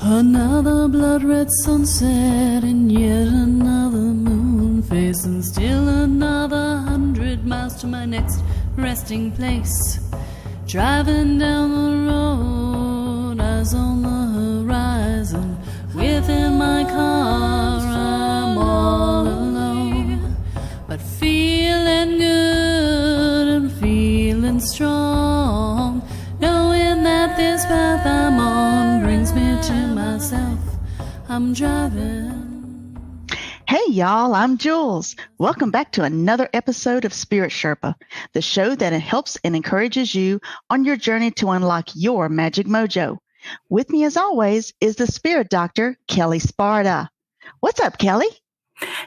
Another blood-red sunset and yet another moon face, and still another 100 miles to my next resting place. Driving down the road, eyes on the horizon. Within my car, I'm all alone, but feeling good and feeling strong, knowing that this path I'm on brings me to myself. I'm driving. Hey y'all, I'm Jules. Welcome back to another episode of Spirit Sherpa, the show that helps and encourages you on your journey to unlock your magic mojo. With me as always is the spirit doctor, Kelle Sparta. What's up, Kelle?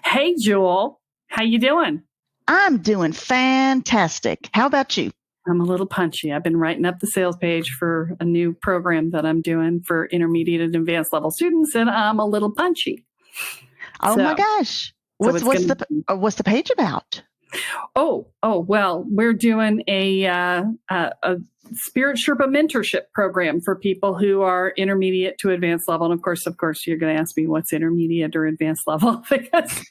Hey, Jewel. How you doing? I'm doing fantastic. How about you? I'm a little punchy. I've been writing up the sales page for a new program that I'm doing for intermediate and advanced level students, and I'm a little punchy. Oh my gosh. What's the page about? Well, we're doing a Spirit Sherpa mentorship program for people who are intermediate to advanced level. And of course, you're going to ask me what's intermediate or advanced level. Because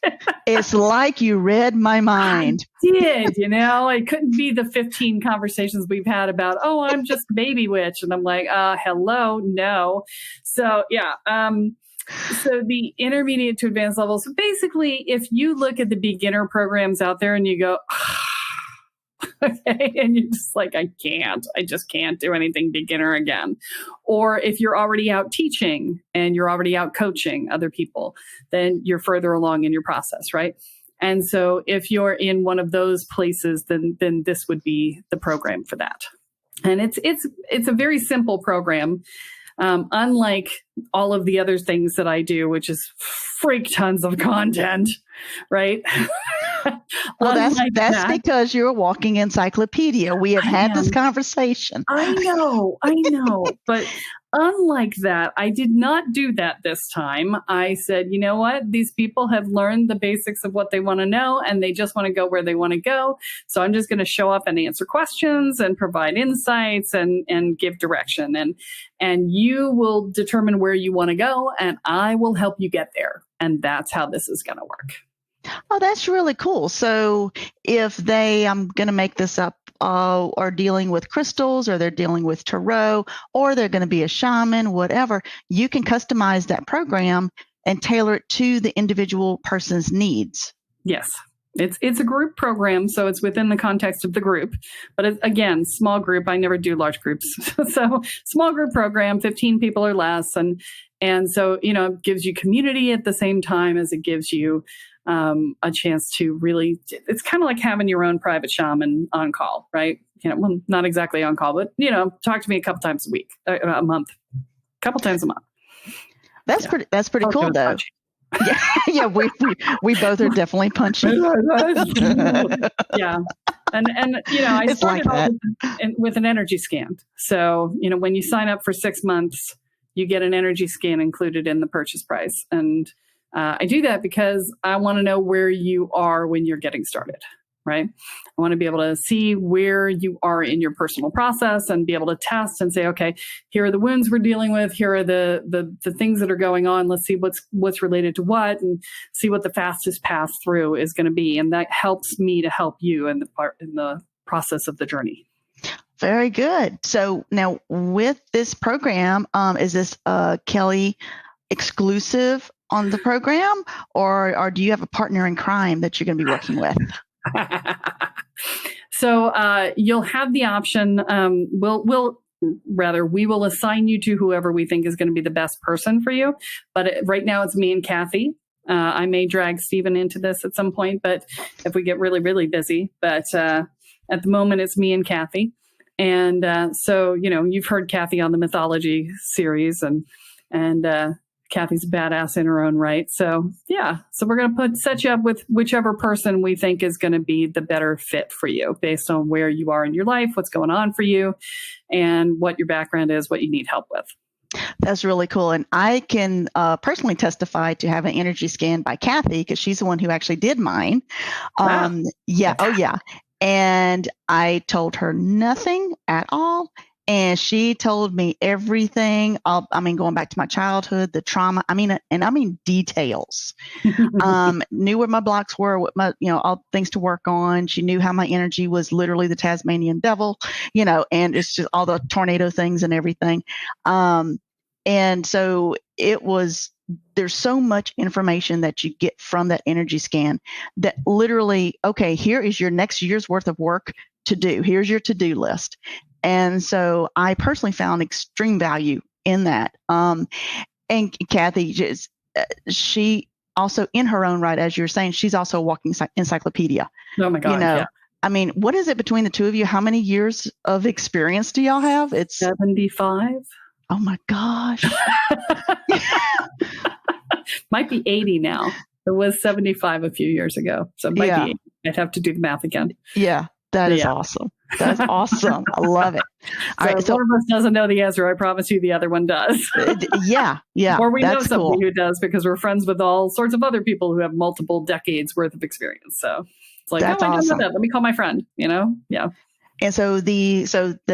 it's like you read my mind. I did, it couldn't be the 15 conversations we've had about, I'm just a baby witch. And I'm like, hello, no. So yeah. So the intermediate to advanced level. So basically, if you look at the beginner programs out there and you go, okay, and you're just like, I just can't do anything beginner again. Or if you're already out teaching and you're already out coaching other people, then you're further along in your process, right? And so if you're in one of those places, then this would be the program for that. And it's a very simple program. Unlike all of the other things that I do, which is freak tons of content, right? Well, that's because you're a walking encyclopedia. We have had this conversation. I know. But unlike that, I did not do that this time. I said, you know what? These people have learned the basics of what they want to know, and they just want to go where they want to go. So I'm just going to show up and answer questions and provide insights and give direction. And you will determine where you want to go, and I will help you get there. And that's how this is going to work. Oh, that's really cool. So if I'm going to make this up, are dealing with crystals, or they're dealing with tarot, or they're going to be a shaman, whatever, you can customize that program and tailor it to the individual person's needs. Yes. It's a group program, so it's within the context of the group. But again, small group. I never do large groups. So small group program, 15 people or less. And so, it gives you community at the same time as it gives you a chance to really, it's kind of like having your own private shaman on call, right? Well, not exactly on call, but, talk to me a couple times a month, a month. That's pretty cool though. Yeah, we both are definitely punchy. Yeah. And I started off with an energy scan. So, when you sign up for 6 months, you get an energy scan included in the purchase price. And I do that because I want to know where you are when you're getting started, right? I want to be able to see where you are in your personal process and be able to test and say, okay, here are the wounds we're dealing with. Here are the things that are going on. Let's see what's related to what, and see what the fastest path through is going to be. And that helps me to help you in the process of the journey. Very good. So now with this program, is this Kelle exclusive on the program, or do you have a partner in crime that you're going to be working with? So you'll have the option. We will assign you to whoever we think is going to be the best person for you. But right now it's me and Kathy. I may drag Stephen into this at some point, but if we get really, really busy. But at the moment, it's me and Kathy. And so, you've heard Kathy on the mythology series, and Kathy's a badass in her own right. So yeah, so we're going to set you up with whichever person we think is going to be the better fit for you based on where you are in your life, what's going on for you, and what your background is, what you need help with. That's really cool. And I can personally testify to have an energy scan by Kathy, because she's the one who actually did mine. Wow. Yeah. Oh, yeah. And I told her nothing at all. And she told me everything. Going back to my childhood, the trauma. I mean details. Knew where my blocks were, what my, all things to work on. She knew how my energy was literally the Tasmanian devil, and it's just all the tornado things and everything. And so there's so much information that you get from that energy scan that literally, okay, here is your next year's worth of work to do. Here's your to-do list. And so I personally found extreme value in that. And Kathy, she also, in her own right, as you're saying, she's also a walking encyclopedia. Oh my God. Yeah. I mean, what is it between the two of you? How many years of experience do y'all have? It's 75. Oh my gosh. Might be 80 now. It was 75 a few years ago. So it might be 80. I'd have to do the math again. Yeah. That is awesome. That's awesome. I love it. All right, so one of us doesn't know the answer. I promise you the other one does. Yeah. Or we know somebody who does because we're friends with all sorts of other people who have multiple decades worth of experience. So it's like, that's I don't awesome. know that. Let me call my friend, Yeah. And so the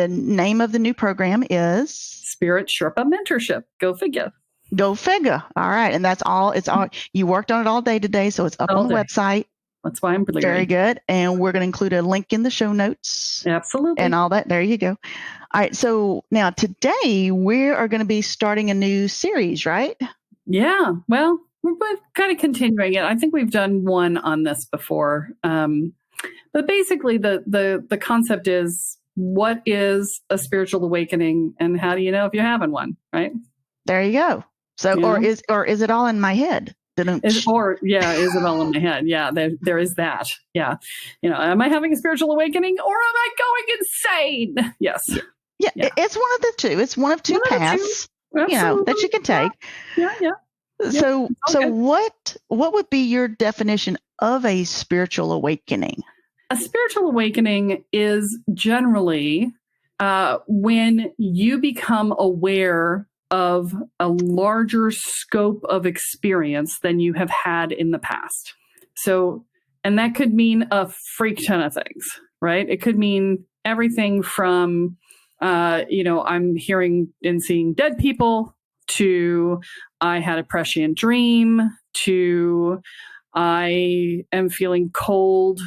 name of the new program is Spirit Sherpa Mentorship. Go figure. Go figure. All right. And that's all. It's all. You worked on it all day today, so it's up on the website. That's why I'm really very good. And we're going to include a link in the show notes. Absolutely. And all that. There you go. All right. So now today we are going to be starting a new series, right? Yeah. Well, we're kind of continuing it. I think we've done one on this before. But basically the concept is, what is a spiritual awakening and how do you know if you're having one, right? There you go. So, or is it all in my head? Is it all in my head? Yeah, there is that. Yeah. Am I having a spiritual awakening or am I going insane? Yes. Yeah. It's one of the two. It's one of two paths, that you can take. Yeah. So what would be your definition of a spiritual awakening? A spiritual awakening is generally when you become aware of a larger scope of experience than you have had in the past. So, and that could mean a freak ton of things, right? It could mean everything from, I'm hearing and seeing dead people, to I had a prescient dream, to I am feeling cold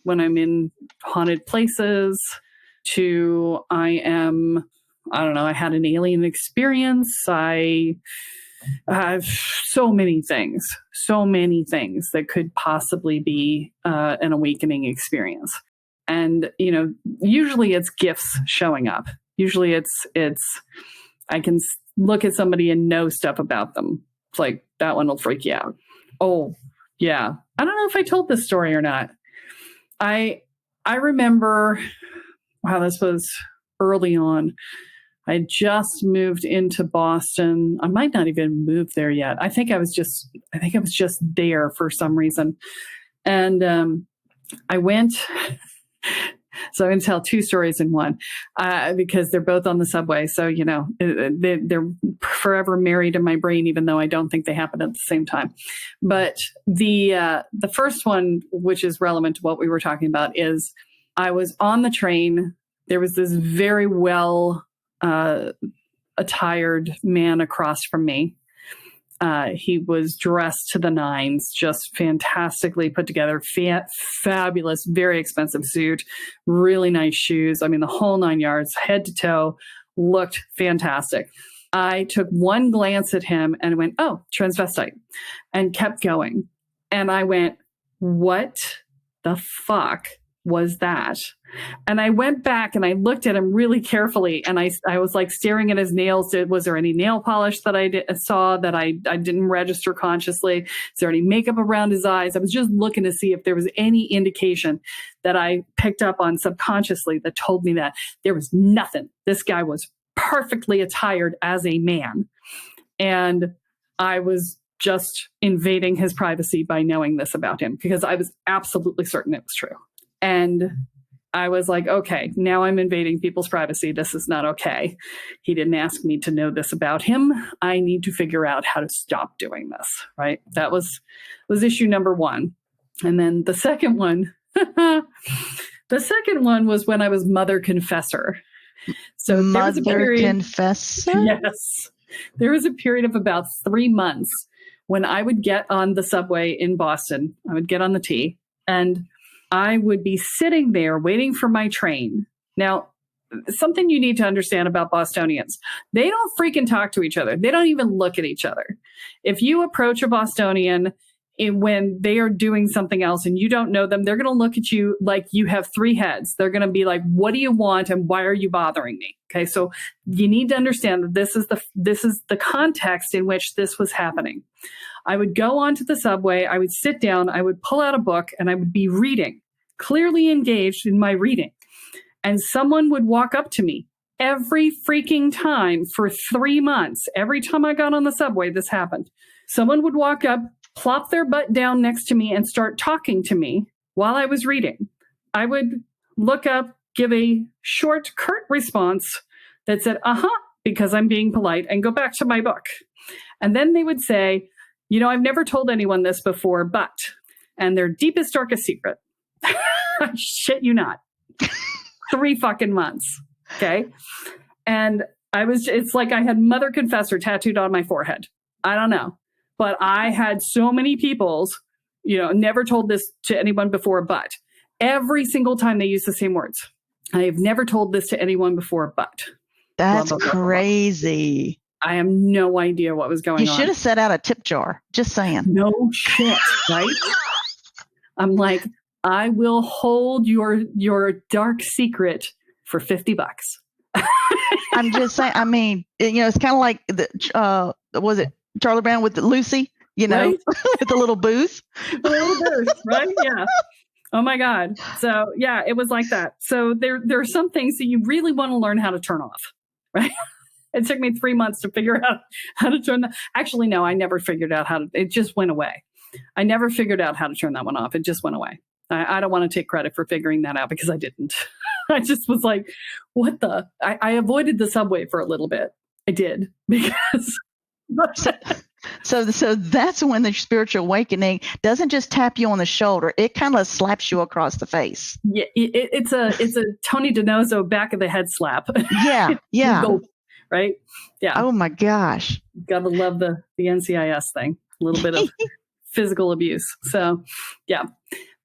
when I'm in haunted places, to I had an alien experience. I have so many things that could possibly be an awakening experience. And, usually it's gifts showing up. Usually it's I can look at somebody and know stuff about them. It's like, that one will freak you out. Oh, yeah. I don't know if I told this story or not. I remember, wow, this was early on. I just moved into Boston. I might not even moved there yet. I think I was just there for some reason. And I went, so I'm going to tell two stories in one, because they're both on the subway. So, they're forever married in my brain, even though I don't think they happen at the same time. But the first one, which is relevant to what we were talking about, is I was on the train. There was this very well attired man across from me. He was dressed to the nines, just fantastically put together, fabulous, very expensive suit, really nice shoes. I mean, the whole 9 yards, head to toe, looked fantastic. I took one glance at him and went, oh, transvestite, and kept going. And I went, what the fuck was that? And I went back and I looked at him really carefully, and I was like staring at his nails. Was there any nail polish that I saw that I didn't register consciously? Is there any makeup around his eyes? I was just looking to see if there was any indication that I picked up on subconsciously that told me that. There was nothing. This guy was perfectly attired as a man. And I was just invading his privacy by knowing this about him, because I was absolutely certain it was true. And I was like, okay, now I'm invading people's privacy. This is not okay. He didn't ask me to know this about him. I need to figure out how to stop doing this, right? That was issue number one. And then the second one, was when I was mother confessor. So there was a period, confessor? Yes. There was a period of about 3 months when I would get on the subway in Boston. I would get on the T and I would be sitting there waiting for my train. Now, something you need to understand about Bostonians, they don't freaking talk to each other. They don't even look at each other. If you approach a Bostonian when they are doing something else and you don't know them, they're going to look at you like you have 3 heads. They're going to be like, what do you want? And why are you bothering me? Okay. So you need to understand that this is the context in which this was happening. I would go onto the subway. I would sit down. I would pull out a book and I would be reading, clearly engaged in my reading. And someone would walk up to me every freaking time for 3 months. Every time I got on the subway, this happened. Someone would walk up, plop their butt down next to me and start talking to me while I was reading. I would look up, give a short, curt response that said, because I'm being polite, and go back to my book. And then they would say, I've never told anyone this before, but, and their deepest, darkest secret, I shit you not, 3 fucking months. Okay. And it's like I had Mother Confessor tattooed on my forehead. I don't know. But I had so many people's, never told this to anyone before, but every single time they use the same words. I have never told this to anyone before, but. That's blah, blah, blah, crazy. Blah. I have no idea what was going on. You should have set out a tip jar. Just saying. No shit, right? I'm like, I will hold your dark secret for $50. I'm just saying. I mean, it's kind of like was it Charlie Brown with Lucy? Right? With the little booth. The little booth, right? Yeah. Oh my God. So yeah, it was like that. So there are some things that you really want to learn how to turn off, right? It took me 3 months to figure out how to turn that. Actually, no, I never figured out it just went away. I never figured out how to turn that one off. It just went away. I don't want to take credit for figuring that out because I didn't. I just was like, what the? I avoided the subway for a little bit. I did because. So that's when the spiritual awakening doesn't just tap you on the shoulder. It kind of slaps you across the face. Yeah, it's a Tony DiNozzo back of the head slap. Yeah, yeah. Right? Yeah. Oh my gosh. Gotta love the NCIS thing. A little bit of physical abuse. So yeah.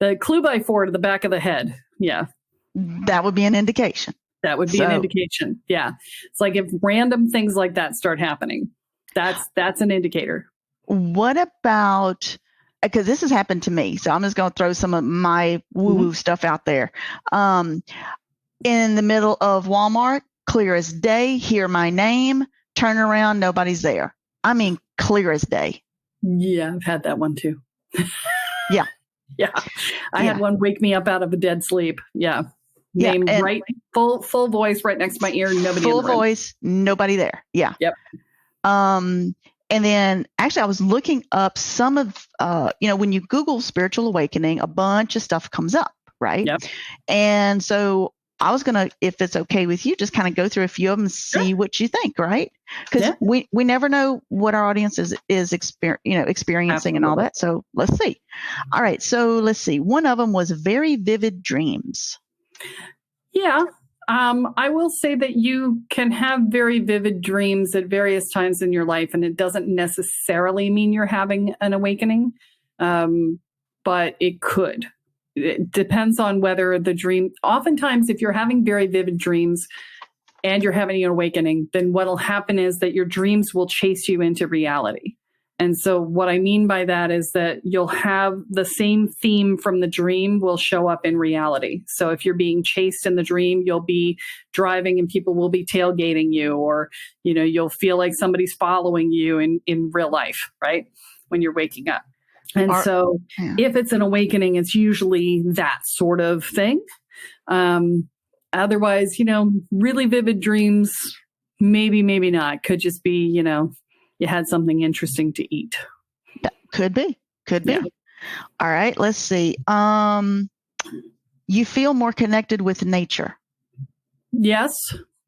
The clue by 4 to the back of the head. Yeah. That would be an indication. That would be an indication. Yeah. It's like if random things like that start happening, that's an indicator. What about, because this has happened to me, so I'm just going to throw some of my woo-woo stuff out there. In the middle of Walmart, clear as day, hear my name, turn around, nobody's there. I mean, clear as day. Yeah, I've had that one too. Yeah. Yeah. I had one wake me up out of a dead sleep. Yeah. Name right, full voice right next to my ear. Nobody full voice, nobody there. Yeah. Yep. And then actually I was looking up some of, when you Google spiritual awakening, a bunch of stuff comes up, right? Yep. And so I was going to, if it's okay with you, just kind of go through a few of them and see what you think, right? Because we never know what our audience is experiencing Absolutely. And all that. So let's see. All right. So let's see. One of them was very vivid dreams. Yeah. I will say that you can have very vivid dreams at various times in your life, and it doesn't necessarily mean you're having an awakening, but it could. It depends on whether the dream, oftentimes if you're having very vivid dreams and you're having an awakening, then what'll happen is that your dreams will chase you into reality. And so what I mean by that is that you'll have the same theme from the dream will show up in reality. So if you're being chased in the dream, you'll be driving and people will be tailgating you, or, you'll feel like somebody's following you in real life, right? When you're waking up. And if it's an awakening, it's usually that sort of thing. Otherwise, really vivid dreams, maybe not. Could just be, you had something interesting to eat. That could be. Yeah. All right. Let's see. You feel more connected with nature. Yes,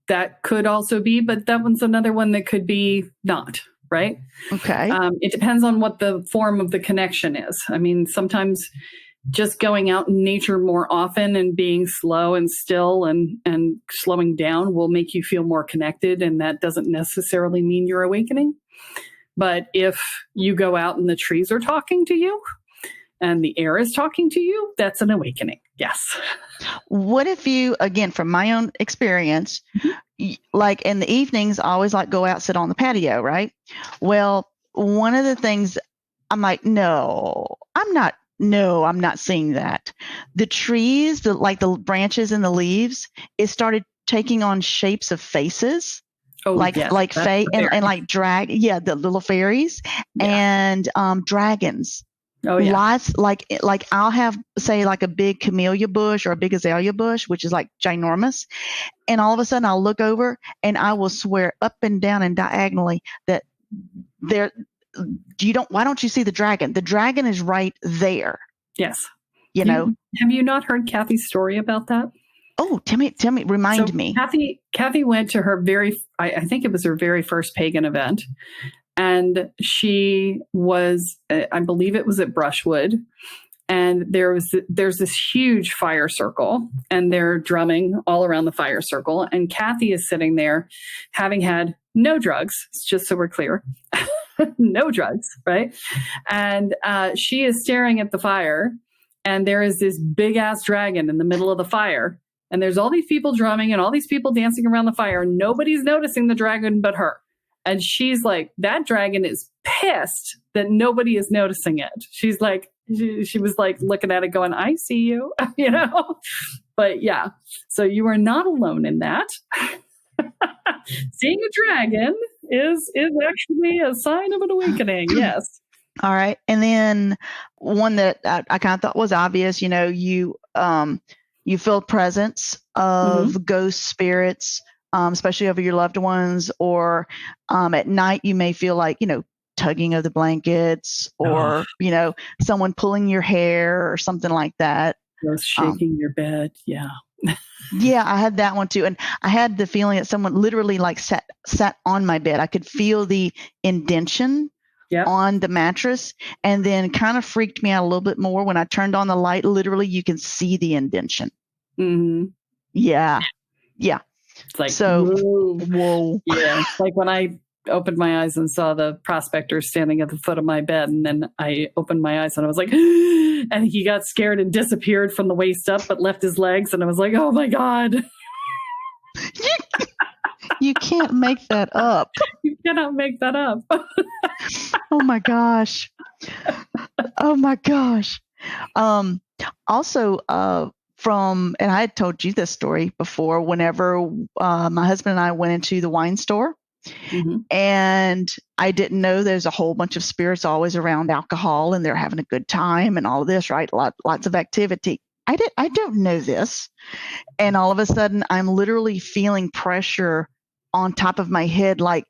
that could also be, but that one's another one that could be not. Right? Okay. It depends on what the form of the connection is. I mean, sometimes just going out in nature more often and being slow and still and slowing down will make you feel more connected. And that doesn't necessarily mean you're awakening. But if you go out and the trees are talking to you and the air is talking to you, that's an awakening. Yes. What if you, again, from my own experience, like in the evenings, I always like go out, sit on the patio, right? Well, one of the things I'm like, no, I'm not seeing that. The trees, like the branches and the leaves, it started taking on shapes of faces. Oh, like yes, fae and like the little fairies and dragons. Oh yeah. Lots like I'll have say like a big camellia bush or a big azalea bush, which is like ginormous, and all of a sudden I'll look over and I will swear up and down and diagonally that why don't you see the dragon? The dragon is right there. Yes. You know. Have you not heard Kathy's story about that? Oh, tell me, remind me. Kathy went to her I think it was her very first pagan event. And she was, I believe it was at Brushwood. And there's this huge fire circle and they're drumming all around the fire circle. And Kathy is sitting there having had no drugs, just so we're clear, no drugs, right? And she is staring at the fire and there is this big ass dragon in the middle of the fire. And there's all these people drumming and all these people dancing around the fire. Nobody's noticing the dragon but her. And she's like, that dragon is pissed that nobody is noticing it. She's like, she was like looking at it going, I see you, you know? But yeah, so you are not alone in that. Seeing a dragon is actually a sign of an awakening. Yes. All right. And then one that I kind of thought was obvious, you know, you feel presence of ghost spirits, especially over your loved ones, or at night you may feel like, you know, tugging of the blankets or, you know, someone pulling your hair or something like that. Or shaking your bed. Yeah. Yeah, I had that one too. And I had the feeling that someone literally like sat on my bed. I could feel the indention on the mattress, and then kind of freaked me out a little bit more when I turned on the light. Literally, you can see the indention. Mm-hmm. Yeah. Yeah. It's like, so, whoa. Yeah. It's like when I opened my eyes and saw the prospector standing at the foot of my bed, and then I opened my eyes and I was like, and he got scared and disappeared from the waist up, but left his legs. And I was like, oh my God. You can't make that up. You cannot make that up. Oh my gosh. Oh my gosh. Also, and I had told you this story before, whenever my husband and I went into the wine store, and I didn't know there's a whole bunch of spirits always around alcohol and they're having a good time and all of this, right? Lots of activity. I don't know this. And all of a sudden I'm literally feeling pressure on top of my head, like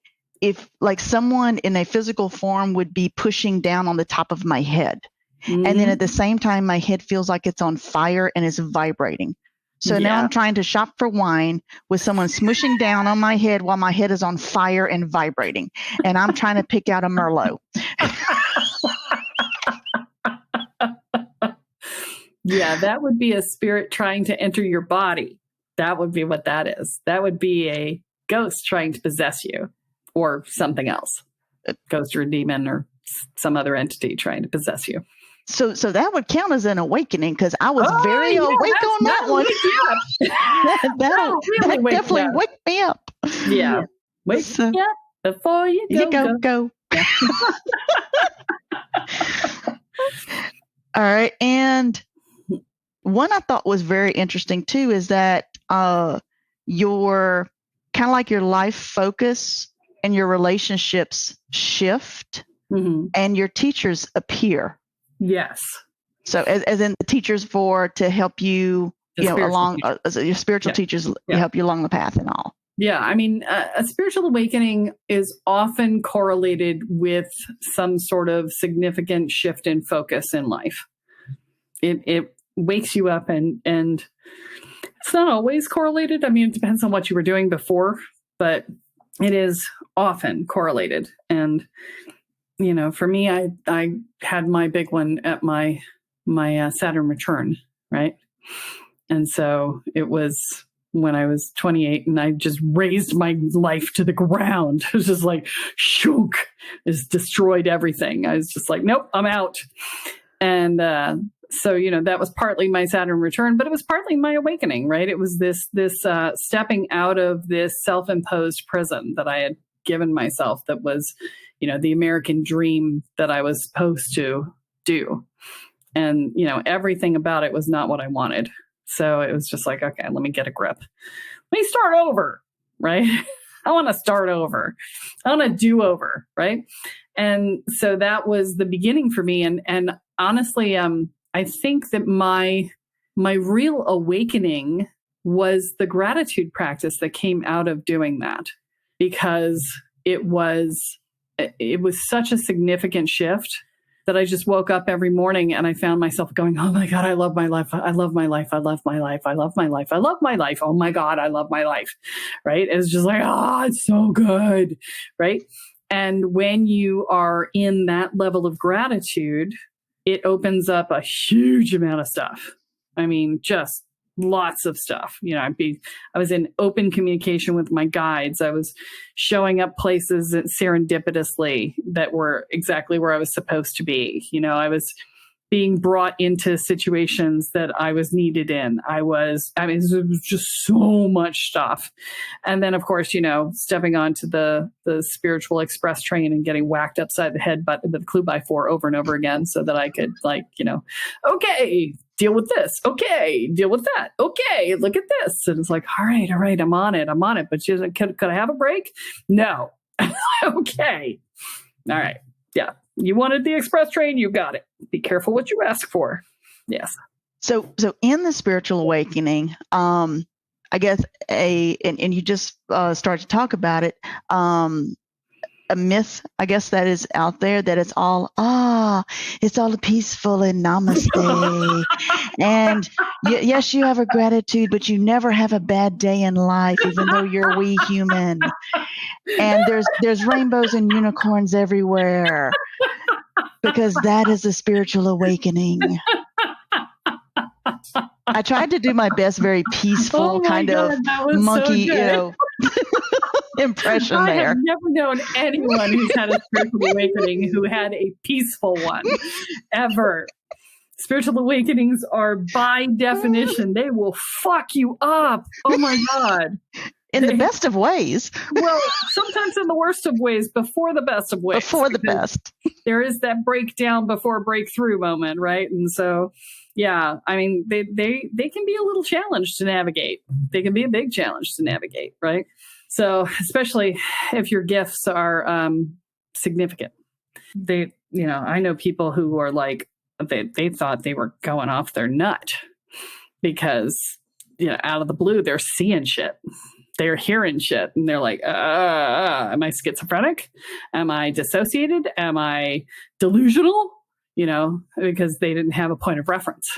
someone in a physical form would be pushing down on the top of my head. And then at the same time, my head feels like it's on fire and is vibrating. So now I'm trying to shop for wine with someone smushing down on my head while my head is on fire and vibrating. And I'm trying to pick out a Merlot. Yeah, that would be a spirit trying to enter your body. That would be what that is. That would be a ghost trying to possess you or something else. A ghost or a demon or some other entity trying to possess you. So that would count as an awakening, because I was very awake on that one. That really definitely wake me up. Yeah. Wake me up before you go. Yeah. All right. And one I thought was very interesting too is that your kind of like your life focus and your relationships shift and your teachers appear. Yes. So as in the teachers to help you, along your spiritual teachers help you along the path and all. Yeah. I mean, a spiritual awakening is often correlated with some sort of significant shift in focus in life. It wakes you up and it's not always correlated. I mean, it depends on what you were doing before, but it is often correlated. And, for me, I had my big one at my Saturn return, right? And so it was when I was 28 and I just razed my life to the ground. It was just like, shook, just destroyed everything. I was just like, nope, I'm out. And so, that was partly my Saturn return, but it was partly my awakening, right? It was this stepping out of this self-imposed prison that I had given myself that was, the American dream that I was supposed to do. And, everything about it was not what I wanted. So it was just like, okay, let me get a grip. Let me start over, right? I want to start over. I want to do over, right? And so that was the beginning for me. And honestly, I think that my real awakening was the gratitude practice that came out of doing that, because it was such a significant shift that I just woke up every morning and I found myself going, oh my God, I love my life. I love my life. I love my life. I love my life. I love my life. Oh my God, I love my life. Right? It's just like, it's so good. Right? And when you are in that level of gratitude, it opens up a huge amount of stuff. I mean, just lots of stuff. I was in open communication with my guides. I was showing up places serendipitously that were exactly where I was supposed to be. I was being brought into situations that I was needed in. it was just so much stuff. And then, of course, stepping onto the spiritual express train and getting whacked upside the head with a clue by 4 over and over again so that I could okay, deal with this. Okay, deal with that. Okay, look at this. And it's like, all right, I'm on it. But she's like, could I have a break? No. Okay. All right. Yeah. You wanted the express train, you got it. Be careful what you ask for. Yes. So in the spiritual awakening, I guess and you just started to talk about it, a myth, I guess, that is out there that it's all peaceful and namaste. And yes, you have a gratitude, but you never have a bad day in life, even though you're a wee human. And there's rainbows and unicorns everywhere, because that is a spiritual awakening. I tried to do my best, very peaceful of monkey, impression there. I have never known anyone who's had a spiritual awakening who had a peaceful one, ever. Spiritual awakenings are, by definition, they will fuck you up. Oh my God. In the best of ways. Well, sometimes in the worst of ways, before the best of ways. Before the best. There is that breakdown before breakthrough moment, right? And so, yeah, I mean, they can be a little challenge to navigate. They can be a big challenge to navigate, right? So, especially if your gifts are significant. I know people who are like, they thought they were going off their nut because, out of the blue, they're seeing shit. They're hearing shit and they're like, am I schizophrenic? Am I dissociated? Am I delusional? Because they didn't have a point of reference.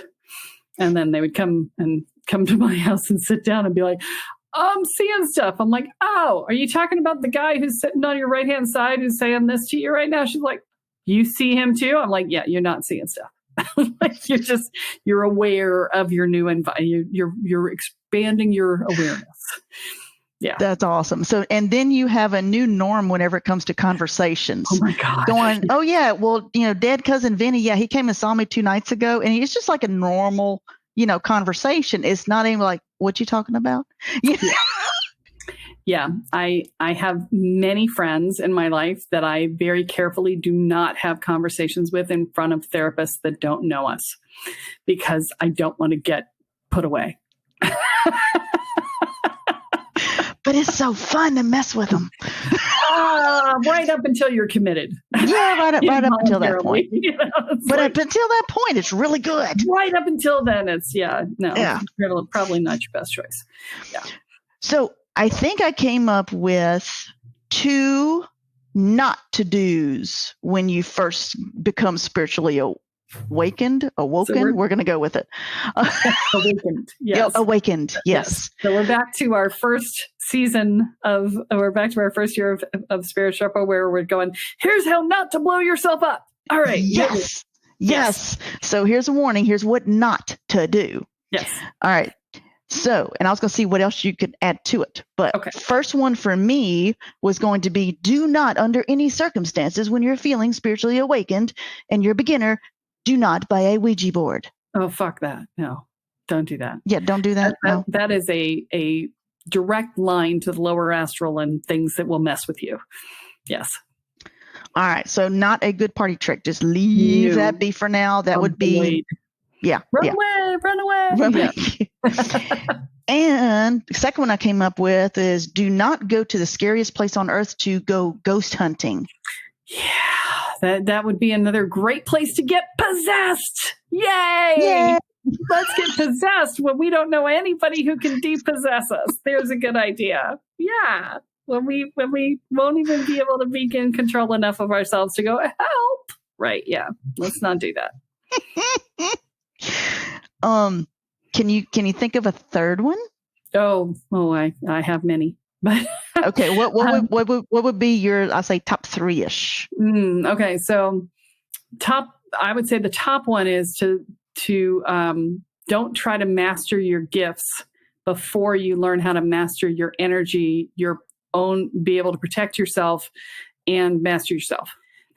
And then they would come to my house and sit down and be like, I'm seeing stuff. I'm like, oh, are you talking about the guy who's sitting on your right-hand side who's saying this to you right now? She's like, you see him too? I'm like, yeah, you're not seeing stuff. Like you're aware of your new environment. You're expanding your awareness. Yeah. That's awesome. So, and then you have a new norm whenever it comes to conversations. Oh my God. Going, oh yeah, well, dead cousin Vinny, yeah, he came and saw me 2 nights ago, and it's just like a normal, conversation. It's not even like, what you talking about? Yeah. I have many friends in my life that I very carefully do not have conversations with in front of therapists that don't know us, because I don't want to get put away. But it's so fun to mess with them. Right up until you're committed. Yeah, right up until that point. But up until that point, it's really good. Right up until then, it's probably not your best choice. Yeah. So I think I came up with 2 not to do's when you first become spiritually awoken. So we're going to go with it. Awakened. Yes. Yeah, awakened. Yes. So we're back to our first we're back to our first year of Spirit Sherpa, where we're going, here's how not to blow yourself up. All right. Yes. Yes. So here's a warning. Here's what not to do. Yes. All right. So, and I was going to see what else you could add to it. But first one for me was going to be, do not, under any circumstances, when you're feeling spiritually awakened and you're a beginner, do not buy a Ouija board. Oh, fuck that. No, don't do that. Yeah, don't do that. No. That is a direct line to the lower astral and things that will mess with you. Yes. All right. So not a good party trick. Just leave that be for now. That would be... Yeah. Run away. Yeah. And the second one I came up with is, do not go to the scariest place on earth to go ghost hunting. Yeah, that would be another great place to get possessed. Yay! Let's get possessed when we don't know anybody who can depossess us. There's a good idea. Yeah. When we won't even be able to be in control enough of ourselves to go, help. Right. Yeah. Let's not do that. Can you think of a third one? Oh, I have many. But okay, what would be your, I say, top 3-ish? Okay, so I would say the top one is to don't try to master your gifts before you learn how to master your energy, your own, be able to protect yourself and master yourself,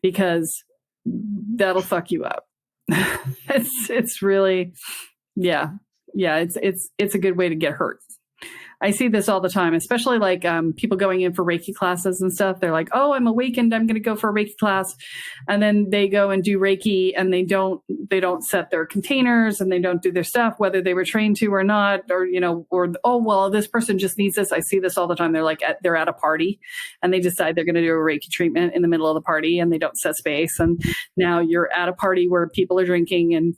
because that'll fuck you up. It's really, it's a good way to get hurt. I see this all the time, especially like people going in for Reiki classes and stuff. They're like, oh, I'm awakened, I'm going to go for a Reiki class. And then they go and do Reiki and they don't set their containers and they don't do their stuff, whether they were trained to or not, or, oh, well, this person just needs this. I see this all the time. They're like, they're at a party and they decide they're going to do a Reiki treatment in the middle of the party and they don't set space. And now you're at a party where people are drinking and,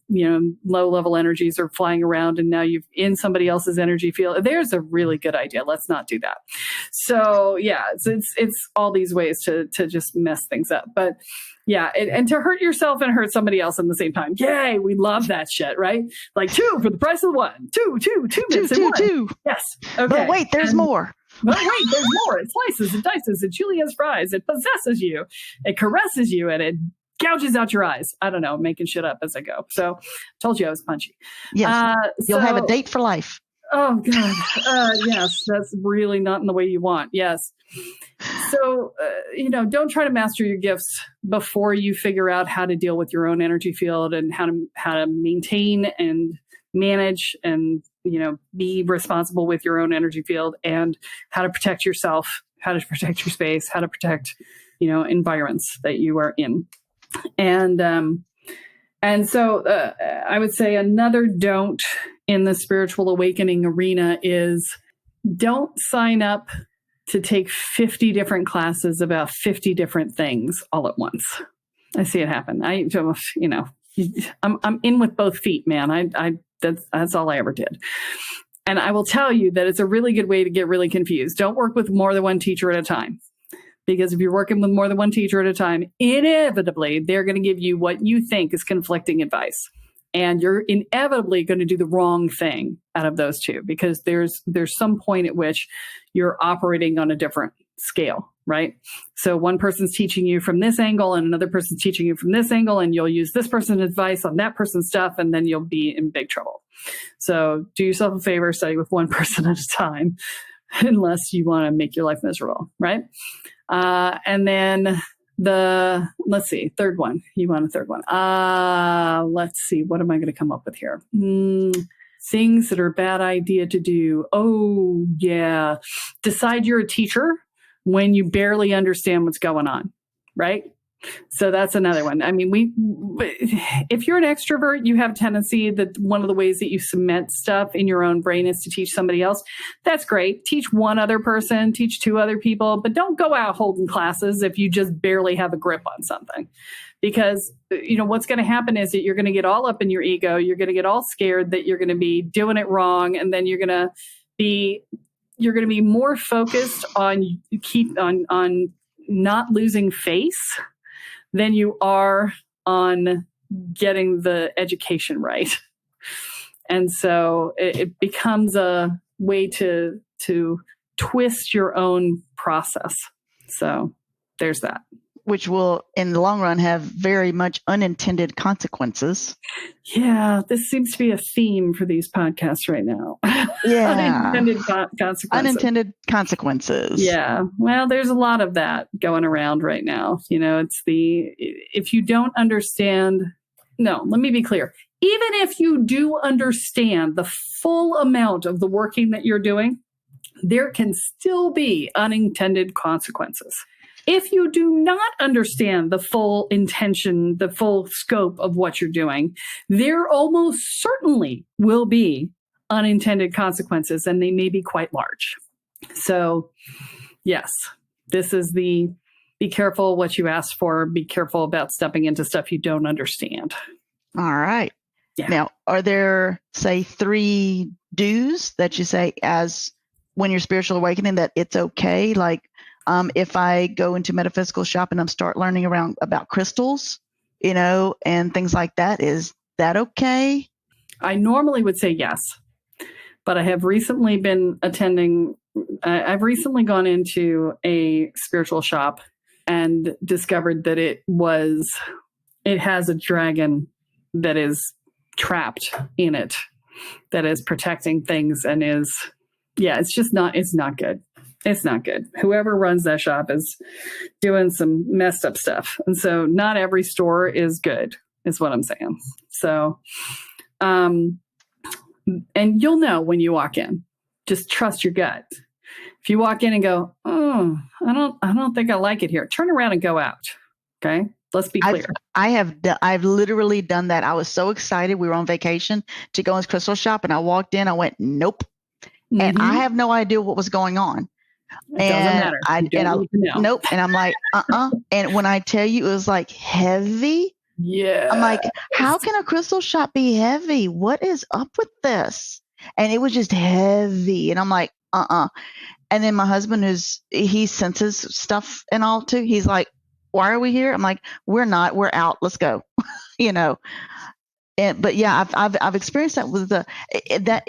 low level energies are flying around. And now you've in somebody else's energy field. There's a really good idea. Let's not do that. So yeah, it's all these ways to just mess things up. But yeah, and to hurt yourself and hurt somebody else in the same time. Yay, we love that shit, right? Like 2 for the price of 1. 2 minutes in 1. 2. Yes. Okay. But wait, there's more. But wait, there's more. It slices, it dices, it Julia's fries, it possesses you, it caresses you, and it gouges out your eyes. I don't know, making shit up as I go. So told you I was punchy. Yes. You'll have a date for life. Oh, God. Yes, that's really not in the way you want. Yes. So, don't try to master your gifts before you figure out how to deal with your own energy field and how to maintain and manage and, be responsible with your own energy field and how to protect yourself, how to protect your space, how to protect, environments that you are in. And so I would say another don't in the spiritual awakening arena is don't sign up to take 50 different classes about 50 different things all at once. I see it happen. I'm in with both feet, man. That's all I ever did. And I will tell you that it's a really good way to get really confused. Don't work with more than one teacher at a time. Because if you're working with more than one teacher at a time, inevitably, they're going to give you what you think is conflicting advice. And you're inevitably going to do the wrong thing out of those two, because there's some point at which you're operating on a different scale, right? So one person's teaching you from this angle and another person's teaching you from this angle, and you'll use this person's advice on that person's stuff, and then you'll be in big trouble. So do yourself a favor, study with one person at a time, unless you want to make your life miserable, right? And then third one. You want a third one? Let's see. What am I going to come up with here? Things that are a bad idea to do. Oh, yeah. Decide you're a teacher when you barely understand what's going on, right? So that's another one. I mean, if you're an extrovert, you have a tendency that one of the ways that you cement stuff in your own brain is to teach somebody else. That's great. Teach one other person, teach 2 other people, but don't go out holding classes if you just barely have a grip on something. Because, what's going to happen is that you're going to get all up in your ego. You're going to get all scared that you're going to be doing it wrong. And then you're going to be more focused on not losing face than you are on getting the education right. And so it becomes a way to twist your own process. So there's that. which will, in the long run, have very much unintended consequences. Yeah, this seems to be a theme for these podcasts right now. Yeah. Unintended consequences. Unintended consequences. Yeah. Well, there's a lot of that going around right now. It's if you don't understand, no, let me be clear. Even if you do understand the full amount of the working that you're doing, there can still be unintended consequences. If you do not understand the full intention, the full scope of what you're doing, there almost certainly will be unintended consequences, and they may be quite large. So, yes, this is be careful what you ask for. Be careful about stepping into stuff you don't understand. All right. Yeah. Now, are there, say, 3 do's that you say as when you're spiritual awakening that it's okay? Like, if I go into metaphysical shop and I'm start learning about crystals, and things like that, is that okay? I normally would say yes, but I have recently been attending. I've recently gone into a spiritual shop and discovered that it has a dragon that is trapped in it, that is protecting things, and it's not good. It's not good. Whoever runs that shop is doing some messed up stuff. And so not every store is good, is what I'm saying. So, and you'll know when you walk in. Just trust your gut. If you walk in and go, oh, I don't think I like it here, turn around and go out. Okay? Let's be clear. I've literally done that. I was so excited. We were on vacation to go in this crystal shop, and I walked in. I went, nope. Mm-hmm. And I have no idea what was going on. It doesn't matter. Nope. And I'm like, And when I tell you, it was like heavy. Yeah. I'm like, how can a crystal shop be heavy? What is up with this? And it was just heavy. And I'm like, And then my husband, he senses stuff and all too. He's like, why are we here? I'm like, we're not. We're out. Let's go. But yeah, I've experienced that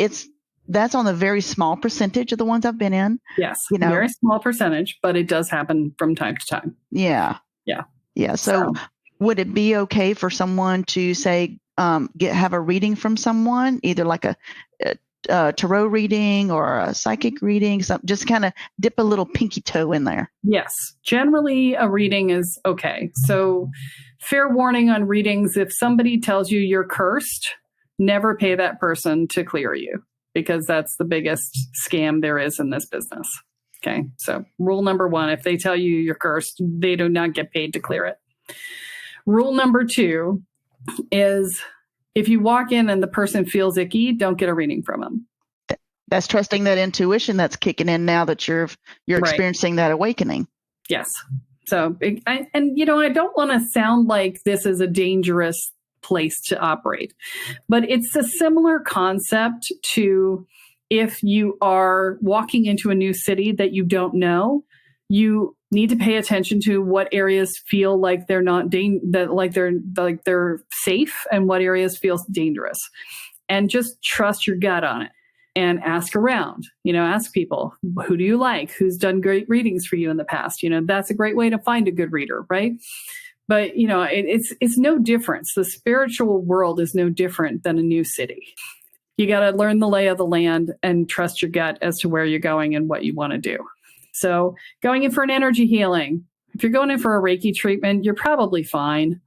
that's on a very small percentage of the ones I've been in. Yes, very small percentage, but it does happen from time to time. Yeah. Yeah. Yeah. So would it be okay for someone to say, have a reading from someone, either like a tarot reading or a psychic reading, just kind of dip a little pinky toe in there? Yes. Generally, a reading is okay. So fair warning on readings, if somebody tells you you're cursed, never pay that person to clear you, because that's the biggest scam there is in this business. Okay. So rule number 1, if they tell you you're cursed, they do not get paid to clear it. Rule number 2 is if you walk in and the person feels icky, don't get a reading from them. That's trusting that intuition that's kicking in now that you're experiencing that awakening. Yes. So, I don't want to sound like this is a dangerous place to operate, but it's a similar concept to if you are walking into a new city that you don't know, you need to pay attention to what areas feel like they're not they're safe, and what areas feel dangerous, and just trust your gut on it and ask around. Ask people, who do you like? Who's done great readings for you in the past? That's a great way to find a good reader, right? But, it's no difference. The spiritual world is no different than a new city. You got to learn the lay of the land and trust your gut as to where you're going and what you want to do. So going in for an energy healing, if you're going in for a Reiki treatment, you're probably fine.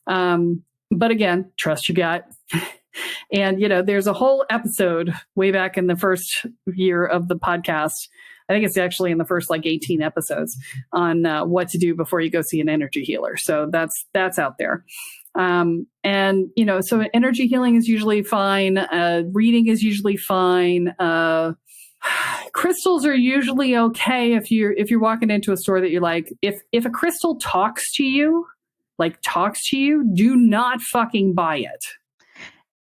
But again, trust your gut. And, there's a whole episode way back in the first year of the podcast. I think it's actually in the first 18 episodes on what to do before you go see an energy healer. So that's out there. So energy healing is usually fine. Reading is usually fine. Crystals are usually okay if you're walking into a store that you like. If a crystal talks to you, do not fucking buy it.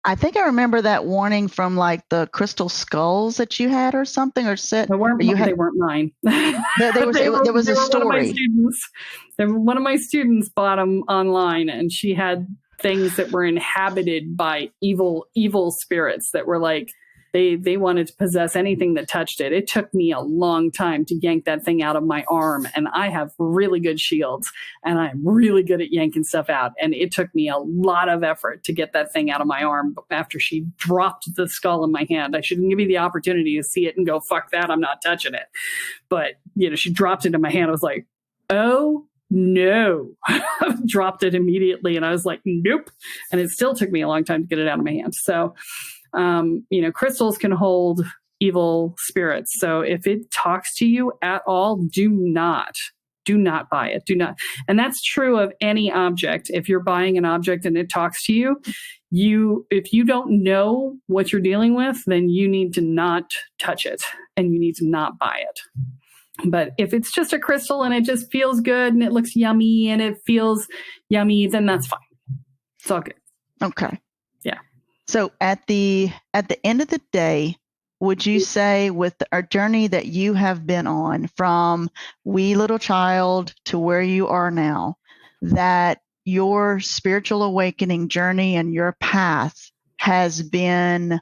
I think I remember that warning from the crystal skulls that you had or something, or set. They weren't mine. There was a story. One of my students bought them online, and she had things that were inhabited by evil spirits that were They wanted to possess anything that touched it. It took me a long time to yank that thing out of my arm. And I have really good shields and I'm really good at yanking stuff out. And it took me a lot of effort to get that thing out of my arm after she dropped the skull in my hand. I shouldn't give you the opportunity to see it and go, fuck that, I'm not touching it. But, she dropped it in my hand. I was like, oh, no. Dropped it immediately. And I was like, nope. And it still took me a long time to get it out of my hand. So, crystals can hold evil spirits. So if it talks to you at all, do not buy it. Do not. And that's true of any object. If you're buying an object and it talks to you, if you don't know what you're dealing with, then you need to not touch it and you need to not buy it. But if it's just a crystal and it just feels good and it looks yummy and it feels yummy, then that's fine. It's all good. Okay. Yeah. So at the end of the day, would you say with our journey that you have been on from wee little child to where you are now, that your spiritual awakening journey and your path has been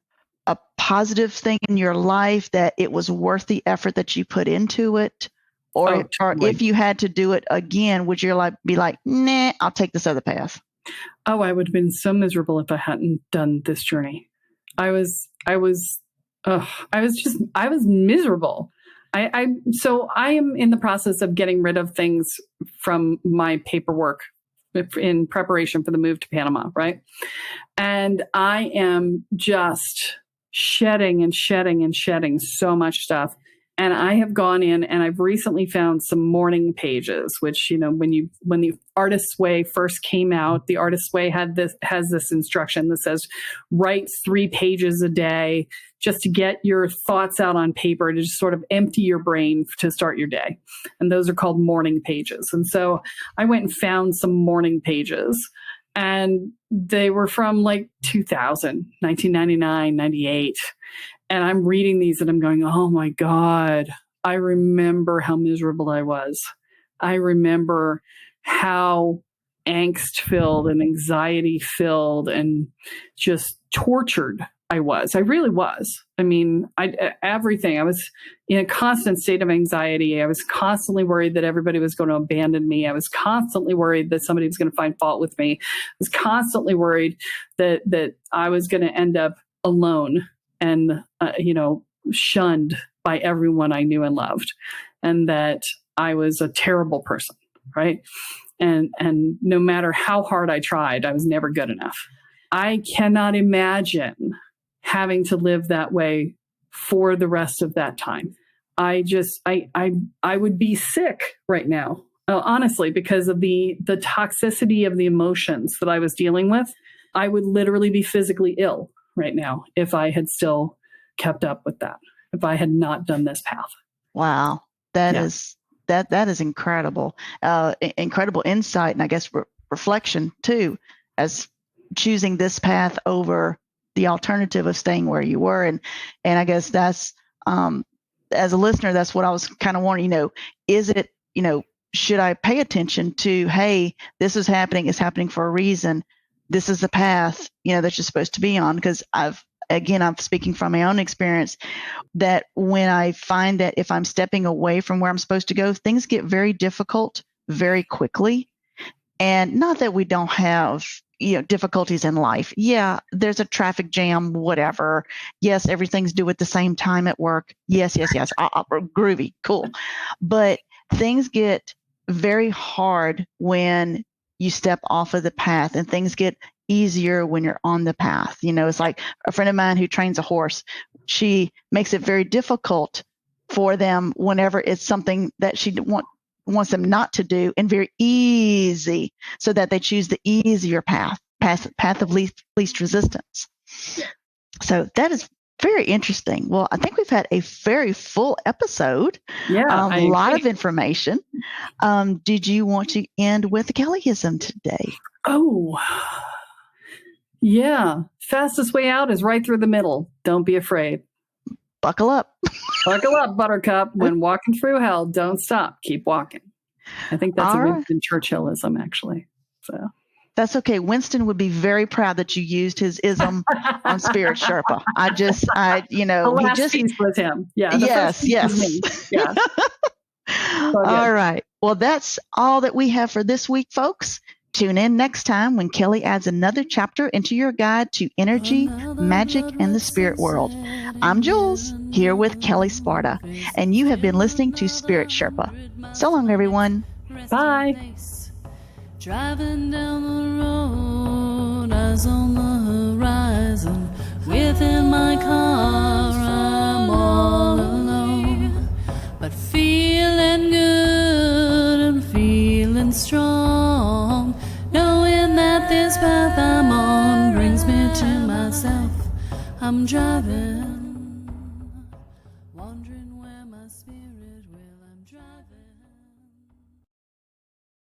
a positive thing in your life, that it was worth the effort that you put into it? Or if you had to do it again, would you be like, nah, I'll take this other path? Oh, I would have been so miserable if I hadn't done this journey. I was miserable. So I am in the process of getting rid of things from my paperwork in preparation for the move to Panama, right? And I am just shedding so much stuff. And I have gone in and I've recently found some morning pages, which, when the Artist's Way first came out, the Artist's Way has this instruction that says, write 3 pages a day just to get your thoughts out on paper, to just sort of empty your brain to start your day. And those are called morning pages. And so I went and found some morning pages, and they were from like 2000, 1999, 98. And I'm reading these and I'm going, oh my God, I remember how miserable I was. I remember how angst-filled and anxiety-filled and just tortured I was. I really was. I mean, everything. I was in a constant state of anxiety. I was constantly worried that everybody was going to abandon me. I was constantly worried that somebody was going to find fault with me. I was constantly worried that I was going to end up alone and, shunned by everyone I knew and loved, and that I was a terrible person, right? And no matter how hard I tried, I was never good enough. I cannot imagine having to live that way for the rest of that time. I would be sick right now, honestly, because of the toxicity of the emotions that I was dealing with. I would literally be physically ill right now if I had still kept up with that, if I had not done this path. Wow. That is incredible. Incredible insight, and I guess reflection too, as choosing this path over the alternative of staying where you were. And I guess that's, as a listener, that's what I was kind of wanting, is it, should I pay attention to, hey, this is happening, it's happening for a reason. This is the path, that you're supposed to be on. Because I'm speaking from my own experience, that when I find that if I'm stepping away from where I'm supposed to go, things get very difficult very quickly. And not that we don't have, difficulties in life. Yeah, there's a traffic jam, whatever. Yes, everything's due at the same time at work. Yes. Groovy, cool. But things get very hard when you step off of the path, and things get easier when you're on the path. It's like a friend of mine who trains a horse. She makes it very difficult for them whenever it's something that she wants them not to do, and very easy, so that they choose the easier path of least resistance. Yeah. So that is very interesting. Well, I think we've had a very full episode. Yeah, a lot of information. Did you want to end with a Kelleism today? Oh, yeah. Fastest way out is right through the middle. Don't be afraid. Buckle up. Buckle up, Buttercup. When walking through hell, don't stop. Keep walking. I think that's a Winston Churchillism, actually. So That's okay. Winston would be very proud that you used his ism on Spirit Sherpa. The last piece was him. Yeah. Yes. Me. Yeah. All right. Well, that's all that we have for this week, folks. Tune in next time when Kelle adds another chapter into your guide to energy, magic, and the spirit world. I'm Jules, here with Kelle Sparta, and you have been listening to Spirit Sherpa. So long, everyone. Bye. Driving down the road, eyes on the horizon. Within my car, I'm all alone, but feeling good and feeling strong, knowing that this path I'm on brings me to myself. I'm driving